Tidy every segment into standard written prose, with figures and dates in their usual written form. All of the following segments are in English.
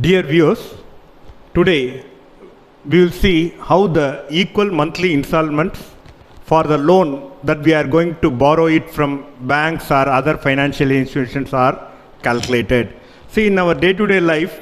Dear viewers, today we will see how the equal monthly installments for the loan that we are going to borrow it from banks or other financial institutions are calculated. See, in our day-to-day life,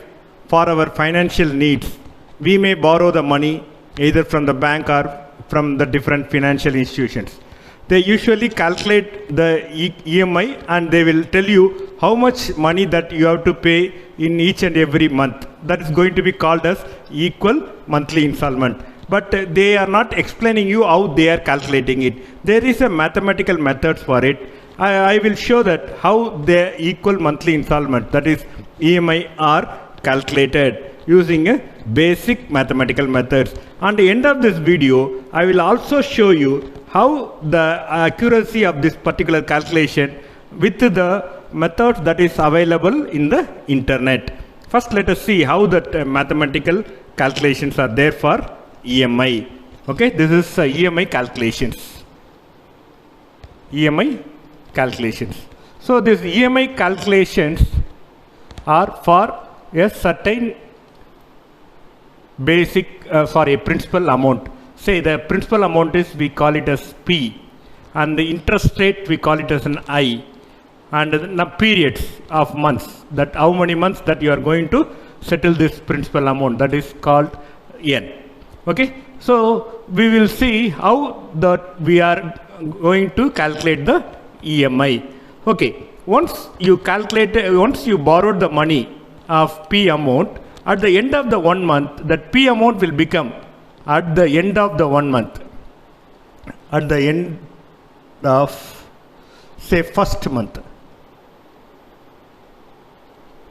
for our financial needs, we may borrow the money either from the bank or from the different financial institutions. They usually calculate the EMI and they will tell you how much money that you have to pay in each and every month. That is going to be called as equal monthly installment. But they are not explaining you how they are calculating it. There is a mathematical method for it. I will show that how the equal monthly installment, that is EMI, are calculated using a basic mathematical methods. At the end of this video, I will also show you how the accuracy of this particular calculation with the methods that is available in the internet. First, let us see how that mathematical calculations are there for EMI. Okay, this is EMI calculations. EMI calculations. So, these EMI calculations are for a certain basic principal amount. Say the principal amount is, we call it as P, and the interest rate we call it as an I, and the periods of months, that how many months that you are going to settle this principal amount, that is called N. Okay, so we will see how that we are going to calculate the EMI. Okay, once you borrowed the money of P amount, at the end of the 1 month, that P amount will become, at the end of the 1 month, at the end of, say, first month,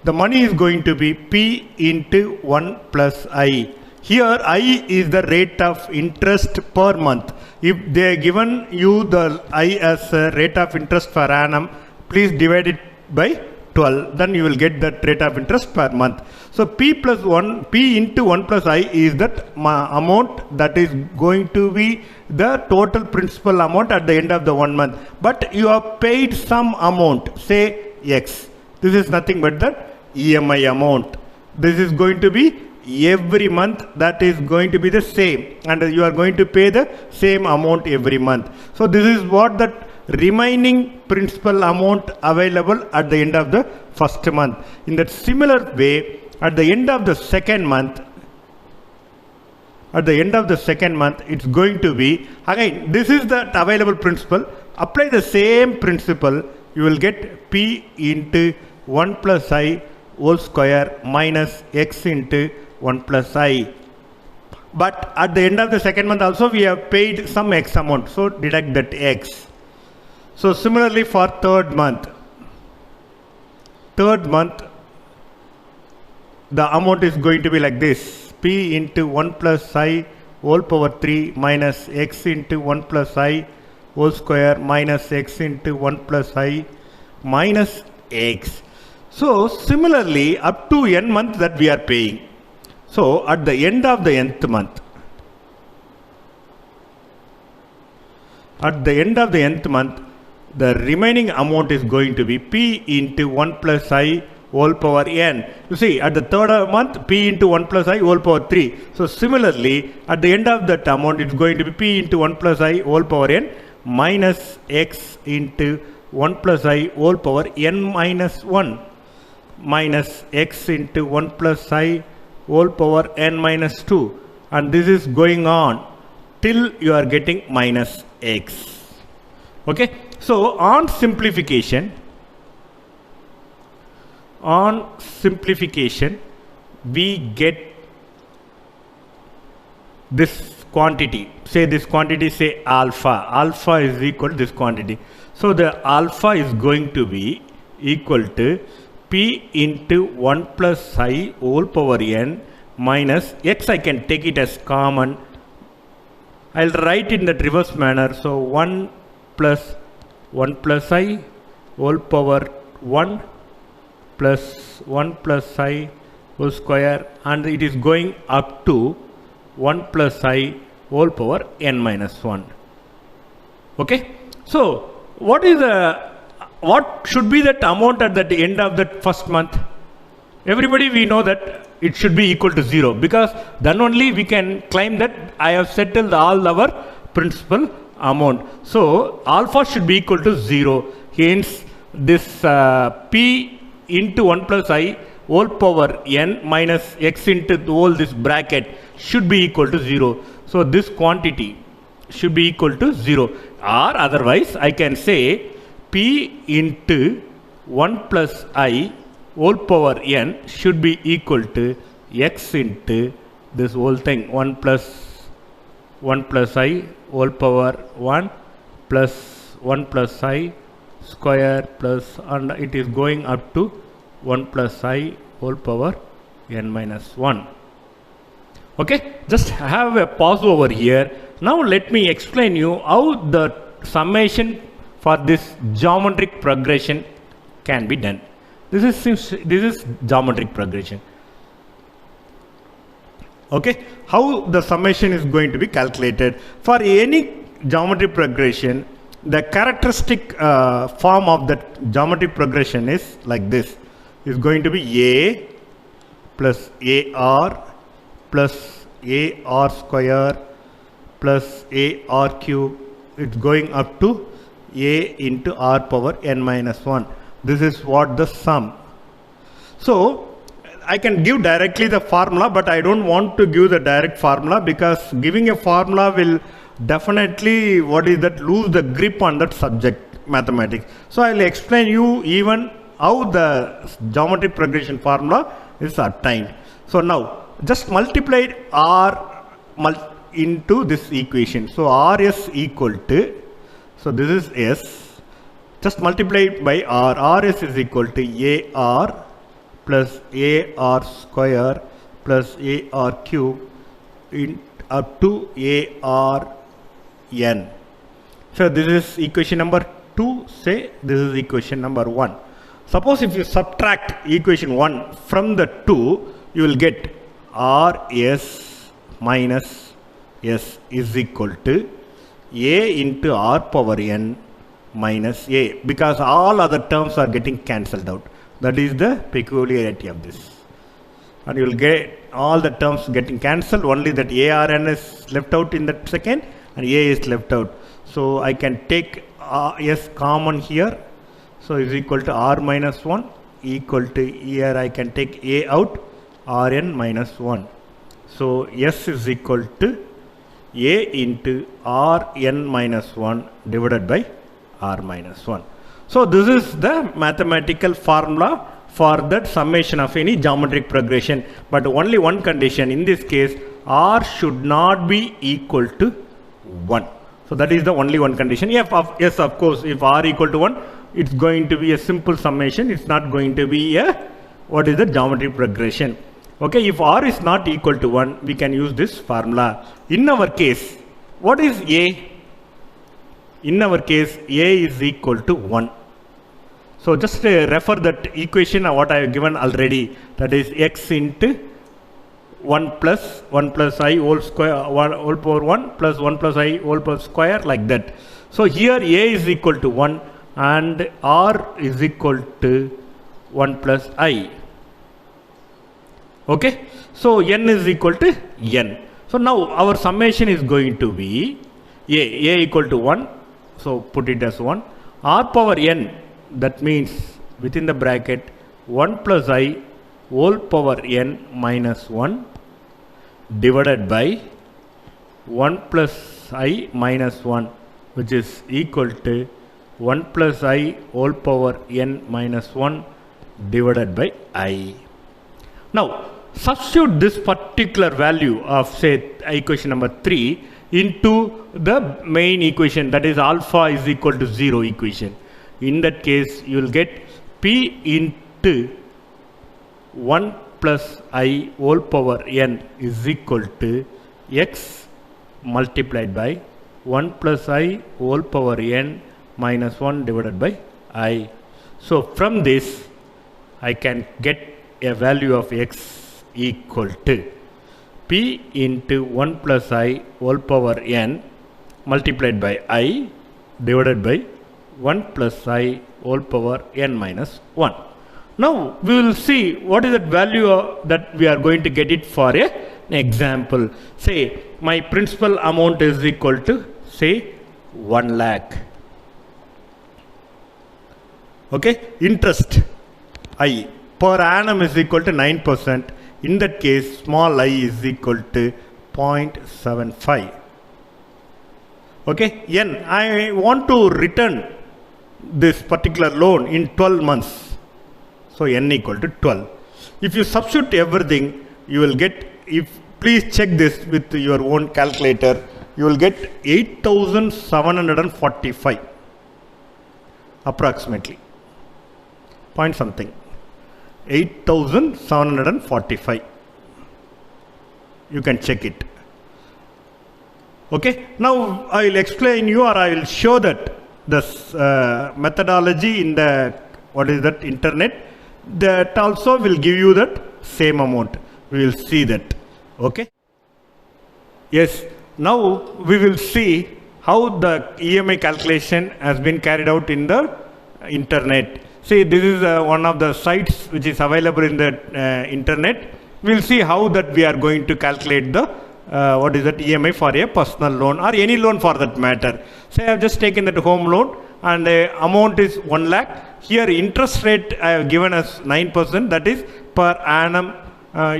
the money is going to be P into 1 plus I. Here I is the rate of interest per month. If they are given you the I as a rate of interest per annum, please divide it by 12, then you will get that rate of interest per month. So P into 1 plus I is that amount that is going to be the total principal amount at the end of the 1 month. But you have paid some amount, say X. This is nothing but that EMI amount. This is going to be every month, that is going to be the same, and you are going to pay the same amount every month. So this is what that remaining principal amount available at the end of the first month. In that similar way, at the end of the second month, it's going to be, again, this is the available principal. Apply the same principle, you will get P into 1 plus I whole square minus X into 1 plus I. But at the end of the second month also we have paid some X amount, so deduct that X. So similarly for third month, the amount is going to be like this: P into 1 plus I whole power 3 minus X into 1 plus I whole square minus X into 1 plus I minus X. So similarly up to n month that we are paying. So at the end of the nth month, the remaining amount is going to be P into 1 plus I whole power n. You see, at the third month, P into 1 plus I whole power 3. So similarly, at the end of that amount, it's going to be P into 1 plus I whole power n minus X into 1 plus I whole power n minus 1 minus X into 1 plus I whole power n minus 2. And this is going on till you are getting minus X. Okay. So on simplification, we get this quantity. Say this quantity, say alpha. Alpha is equal to this quantity. So the alpha is going to be equal to P into 1 plus I whole power n minus X. I can take it as common. I'll write in the reverse manner. So 1 plus I whole power 1 plus 1 plus I whole square, and it is going up to 1 plus I whole power n minus 1. Okay. So what should be that amount at the end of that first month? Everybody we know that it should be equal to 0, because then only we can claim that I have settled all our principal amount. So alpha should be equal to 0. Hence this P into 1 plus I whole power n minus x into all this bracket should be equal to 0. So this quantity should be equal to 0, or otherwise I can say P into 1 plus I whole power n should be equal to x into this whole thing 1 plus I whole power 1 plus 1 plus I square plus, and it is going up to 1 plus I whole power n minus 1. Okay, just have a pause over here. Now let me explain you how the summation for this geometric progression can be done. This is geometric progression. Okay, how the summation is going to be calculated for any geometric progression. The characteristic form of that geometric progression is like this. Is going to be a plus ar plus ar square plus ar cube. It's going up to a into r power n minus 1. This is what the sum. So I can give directly the formula, but I don't want to give the direct formula, because giving a formula will definitely lose the grip on that subject mathematics. So I will explain you even how the geometric progression formula is obtained. So now just multiply r into this equation. So rs equal to, so this is s, just multiply by r. Rs is equal to ar plus ar square plus ar cube up to ar n. So this is equation number 2. Say this is equation number 1. Suppose if you subtract equation 1 from the 2, you will get rs minus s is equal to a into r power n minus a, because all other terms are getting cancelled out. That is the peculiarity of this. And you will get all the terms getting cancelled, only that arn is left out in that second and a is left out. So I can take s common here. So is equal to r minus 1 equal to, here I can take a out, rn minus 1. So s is equal to a into rn minus 1 divided by r minus 1. So this is the mathematical formula for that summation of any geometric progression, but only one condition. In this case, r should not be equal to 1. So that is the only one condition. Yes, of course, if r equal to 1, it's going to be a simple summation. It's not going to be a the geometric progression. Okay, if r is not equal to 1, we can use this formula. In our case, what is a? In our case, a is equal to 1. So just refer that equation what I have given already. That is x into 1 plus I whole square, whole power 1 plus 1 plus I whole power square, like that. So here a is equal to 1 and r is equal to 1 plus I. Okay. So n is equal to n. So now our summation is going to be a equal to 1. So put it as 1. R power n, that means within the bracket 1 plus I whole power n minus 1 divided by 1 plus I minus 1, which is equal to 1 plus I whole power n minus 1 divided by I. Now substitute this particular value of, say, equation number 3 into the main equation, that is alpha is equal to 0 equation. In that case, you will get P into 1 plus I whole power n is equal to x multiplied by 1 plus I whole power n minus 1 divided by I. So from this, I can get a value of x equal to P into 1 plus I whole power n multiplied by I divided by 1 plus I whole power n minus 1. Now we will see what is that value that we are going to get it for an example. Say my principal amount is equal to say 1 lakh. Okay, interest I per annum is equal to 9%. In that case, small I is equal to 0.75. Okay, N, I want to return this particular loan in 12 months. So N equal to 12. If you substitute everything, you will get, if please check this with your own calculator, you will get 8,745 approximately. Point something. 8,745. You can check it. Okay, now I will explain you, or I will show that this methodology in the internet, that also will give you that same amount. We will see that. Okay. Yes, now we will see how the EMI calculation has been carried out in the internet. See, this is one of the sites which is available in the internet. We will see how that we are going to calculate the EMI for a personal loan or any loan for that matter. Say I have just taken that home loan and the amount is 1 lakh. Here interest rate I have given as 9%, that is per annum.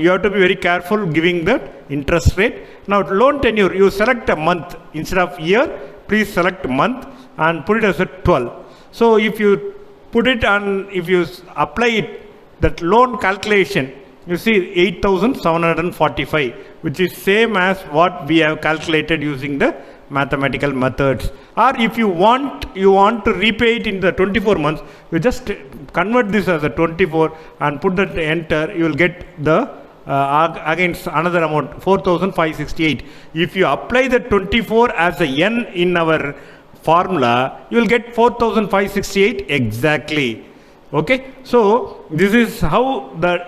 You have to be very careful giving that interest rate. Now loan tenure, you select a month instead of year. Please select month and put it as a 12. So if you put it and if you apply it, that loan calculation, you see 8,745, which is same as what we have calculated using the mathematical methods. Or if you want to repay it in the 24 months, you just convert this as a 24 and put that enter, you will get the against another amount 4,568. If you apply the 24 as a n in our formula, you will get 4,568 exactly. Okay, so this is how the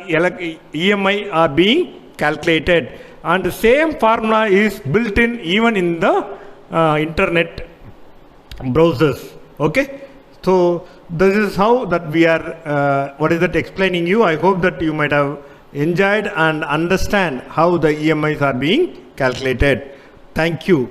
EMI are being calculated, and the same formula is built in even in the internet browsers. Okay, so this is how that we are explaining you. I hope that you might have enjoyed and understand how the EMIs are being calculated. Thank you.